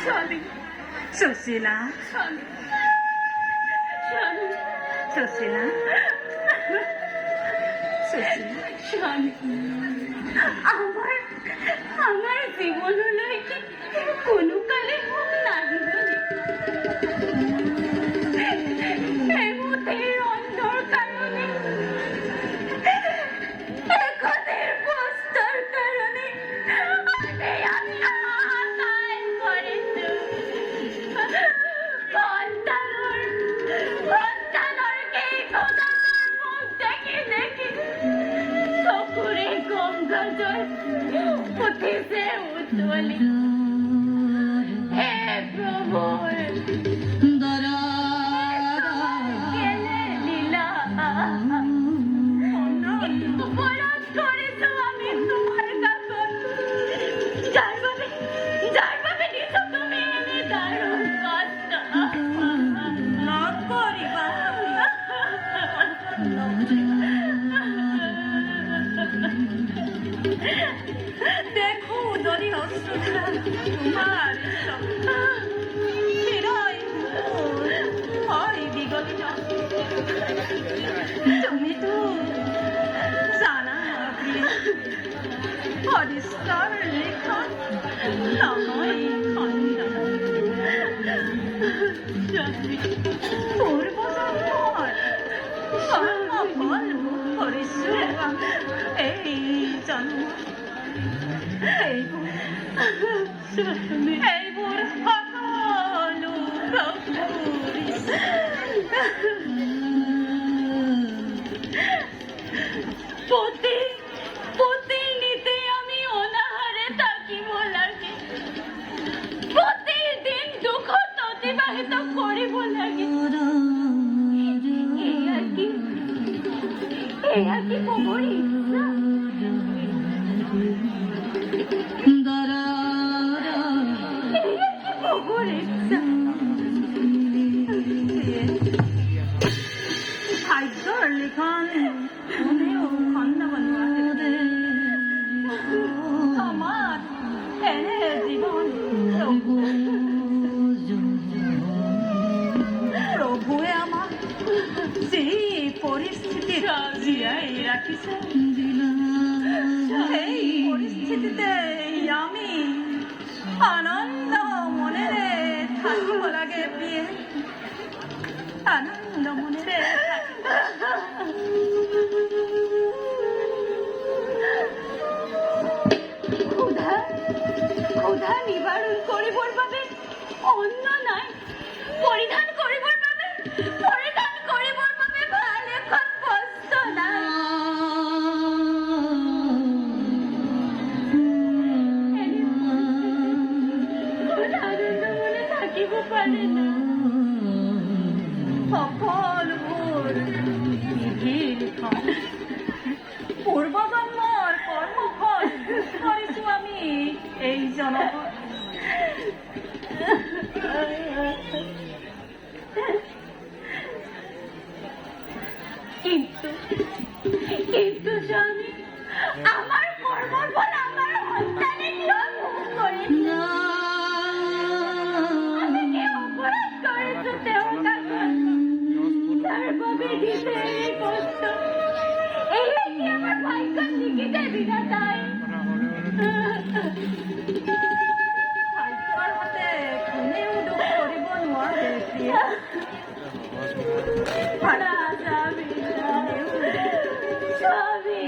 স্বামী সুশীলা, স্বামী স্বামী সুশীলা, সুশীলা, স্বামী আমার আমার জীবন লইতে কোনো কালে হোক নাহি বলে হেমতের অন্ধর কারণে একদের বস্তার কারণে আমি হাহাকার করেছি সন্তানকে খোদার মুখ দেখে দেখে চকুরে গঙ্গা জল উঠেছে উজ্জ্বলি হে প্রভু গেলে লীলা অপরাধ করেছো আমি তোমার কাছে যার ভাবে নিছো তুমি এনে দারুণ কষ্ট না করিবা। দেখো উদরি অশ্রুধারা তোমার চিরই হয় বিগলিত। তুমি তো জানা প্রিয় পরিষ্কার লেখা নয় খন্ডা পূর্বজন্মর কর্মফল পরিশ্রম এই জন্ম এই বুড় সকল প্রতিনিতে আমি অনাহারে থাকিব লাগে প্রতিদিন দুঃখ অতিবাহিত করিব লাগে এই আর কি প্রভুর ইচ্ছা প্রভুর ইচ্ছা ভাগ্যর লিখন মনেও খন্ডা বনোৱা আমার এনে জীবন প্রভুৱে আমাক যি পৰিস্থিতিত জীয়াই ৰাখিছে সেই পৰিস্থিতিতে আমি আনন্দ মনেৰে থাকিব লাগে প্ৰিয়ে, আনন্দ মনেৰে ক্ষুধা নিবারণ করিবর বাবে অন্ন নাই, পরিধান করিবর বাবে ভাল এখন বস্ত্র নাই। আনন্দ মনে থাকিব পারে না। সকলবোৰ পূৰ্বজন্মৰ কৰ্মফল কৰিছো আমি এই জনমত। কিন্তু স্বামী আমার কর্মর ফল আমার সন্তানে কিয় ভোগ করেছে? আমি কি অপরাধ করেছো তেওঁৰ কাছে? তার বাবে দিছে এই কষ্ট, এই কি আমার ভাগ্যত লিখিতে বিধাতাই? ভাগ্যৰ মতে কোনেও দুখ কৰিব নোৱাৰে প্ৰিয়ে। স্বামী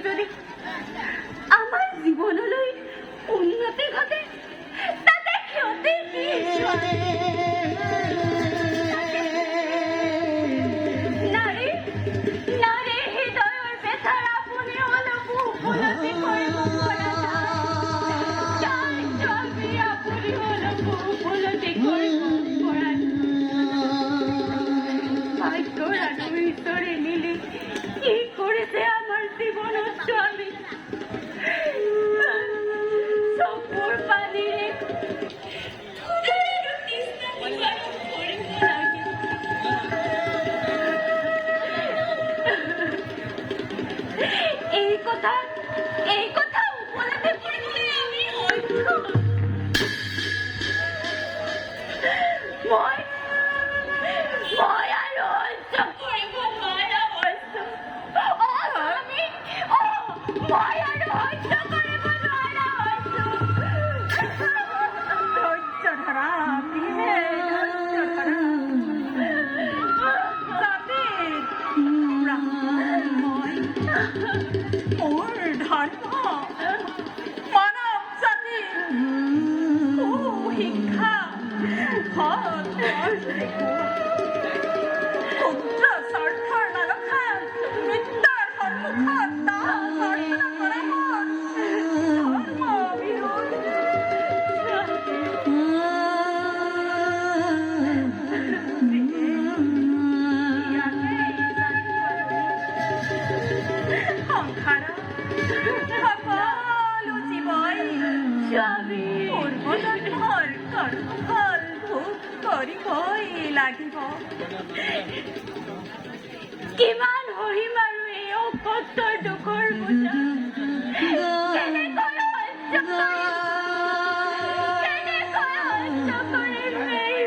যদি আমাৰ জীৱনলৈ উন্নতি ঘটে তাতে ক্ষতি কি? নাৰীৰ হৃদয়ৰ বেথাৰ আপুনি অলপ উপলব্ধি কৰিব পৰা নাই। স্বামী আপুনি অলপ উপলব্ধি কৰিব পৰা নাই। ভাগ্যৰ আৰু ঈশ্বৰে মিলি কি কৰিছে আমাৰ জীৱনত স্বামী। চকুৰ পানীৰে এই কথা উপলব্ধি কৰিবলৈ আমি সক্ষম। মই আৰু সহ্য কৰিব নোৱাৰা হৈছো। স্বামী, মই আৰু সহ্য কৰিব নোৱাৰা হৈছো। ধৈৰ্য ধৰা বিহে, ধৈৰ্য ধৰা। যাতে মই মোৰ ধৰ্ম মানৱ জাতি শিক্ষা ক্ষুদ্ৰ স্বাৰ্থৰ নাৰখাত মৃত্যুৰ সন্মুখত দান প্ৰাৰ্থনা কৰা মোৰ ধৰ্ম বিৰোধ। সংসাৰ সকলো জীৱই পূৰ্বজন্মৰ কৰ্মফল ভোগ কৰিবই লাগিব। কিমান সহিম আৰু এই অকটৰ দুখৰ বোজা। কেনেকৈ সহ্য কৰিম এই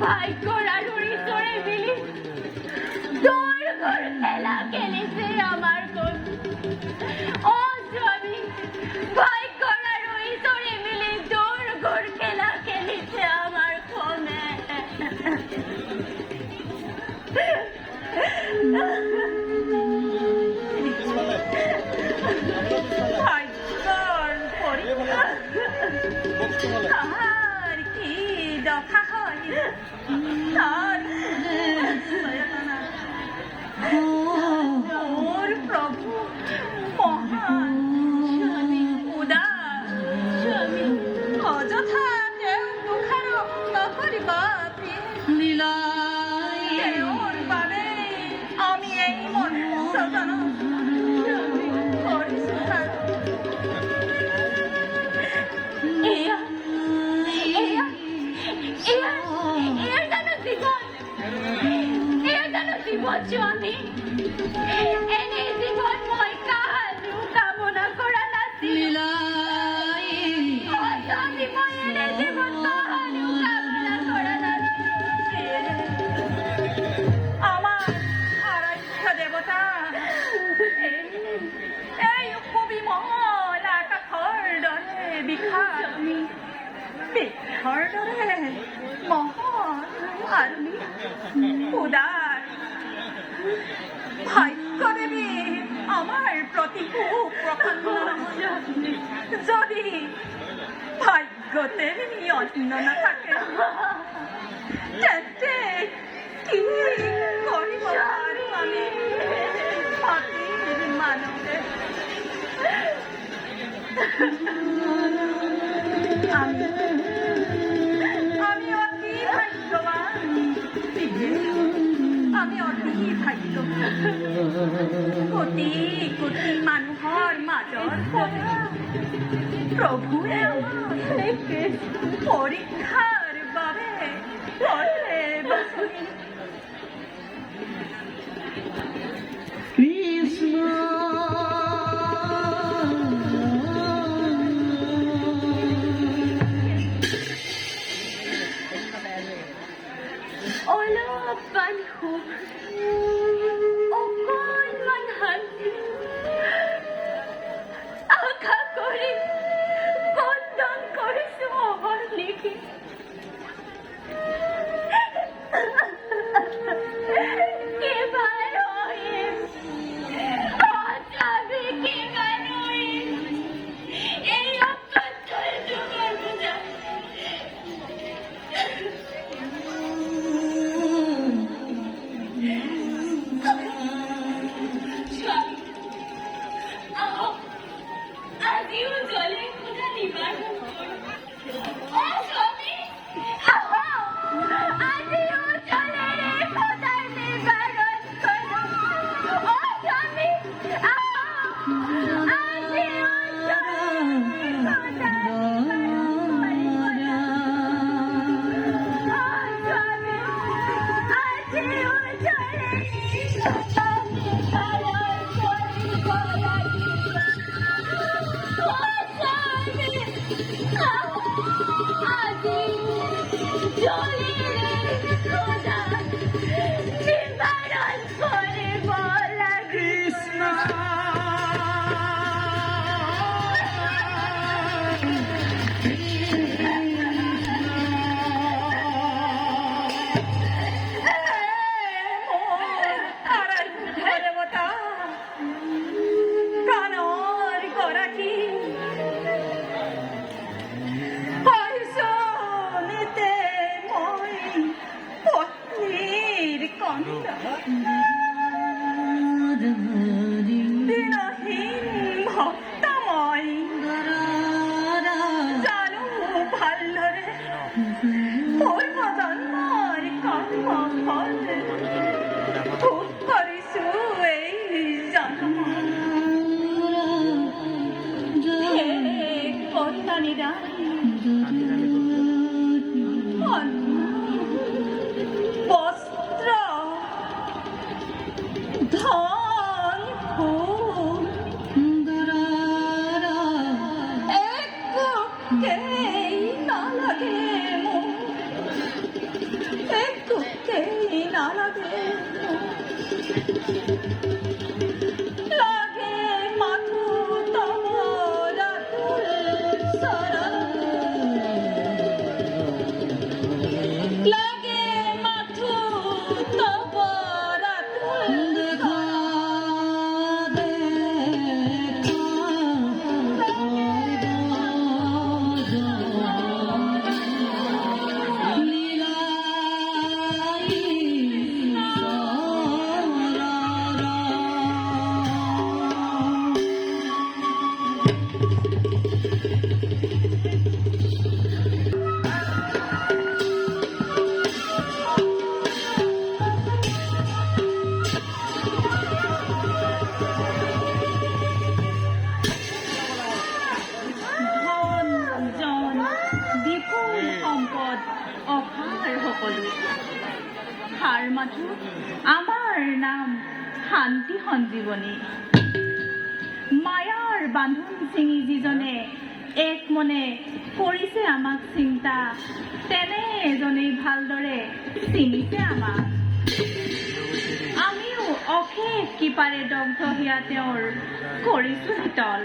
ভাগ্যৰ আৰু ঈশ্বৰে মিলি দৌৰ ঘৰ খেলা খেলিছে আমাৰ ঘৰ। স্বামী, ভাগ্যৰ আৰু ঈশ্বৰে মিলি দৌৰ ঘৰ খেলা খেলিছে আমাৰ খনে। ভাগ্যৰ পৰীক্ষা তাহাৰ কি দশা হয় তাৰ মোৰ প্ৰভু মহান উদাৰ অযথা তেওঁক দোষাৰোপ নকৰিবা তেওঁৰ বাবে আমি এই মনুষ্যজন কৰিছোঁ। এয়াৰ জানো জীৱন স্বামী। এনে জীৱন মই কাহানিও কামনা কৰা নাছিলো। স্বামী, মই এনে জীৱন কাহানিও কামনা কৰা নাছিলো। আমাৰ আৰাধ্য দেৱতা এই সুবিমল আকাশৰ দৰে বিশাল বৃক্ষৰ দৰে মহৎ আৰু উদাৰ ভাগ্যদেৱী আমাৰ প্ৰতি সুপ্ৰসন্ন যদি ভাগ্যদেৱী অন্য নাথাকে তেন্তে কি কৰিব পাৰো আমি অতি মানৱে। আমি অতি ভাগ্যৱান। আমি অতি ভাগ্যৱান। কোটি কোটি মানুহৰ মাজৰ প্ৰভুৱে পৰীক্ষাৰ বাবে কৰে বাছনি। অলপমান সুখ, অকণমান শান্তি আশা কৰি কন্দন কৰিছো অহৰ্নিশ। সন্ধ্যা দিনহীন ভক্তময় জানো ভাল্লরে পূর্বজন্মর কর্মফল ভোগ করিছো এই জন্ম হে কল্যাণীরা বস্ত্র ধন ফুল একটুকেই না লাগে একটুকেই না লাগে লাগে মাথু তোমারা সারা লাগে মাথু তোমারা দেখা ধন জন বিপুল সম্পদ অভাৰ সকলো হাৰ মাথো আমাৰ নাম শান্তি সঞ্জীৱনী মায়াৰ বান্ধোন ছিঙি যিজনে এক মনে কৰিছে আমাক চিন্তা তেনে এজনেই ভালদৰে চিনিছে আমাক আমিও অশেষ কৃপাৰে দগ্ধ হিয়া তেওঁৰ কৰিছো শীতল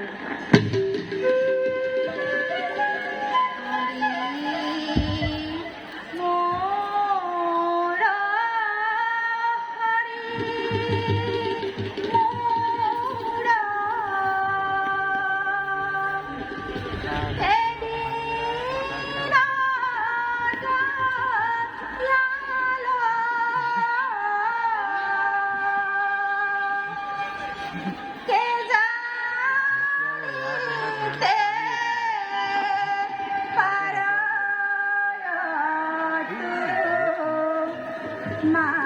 Ma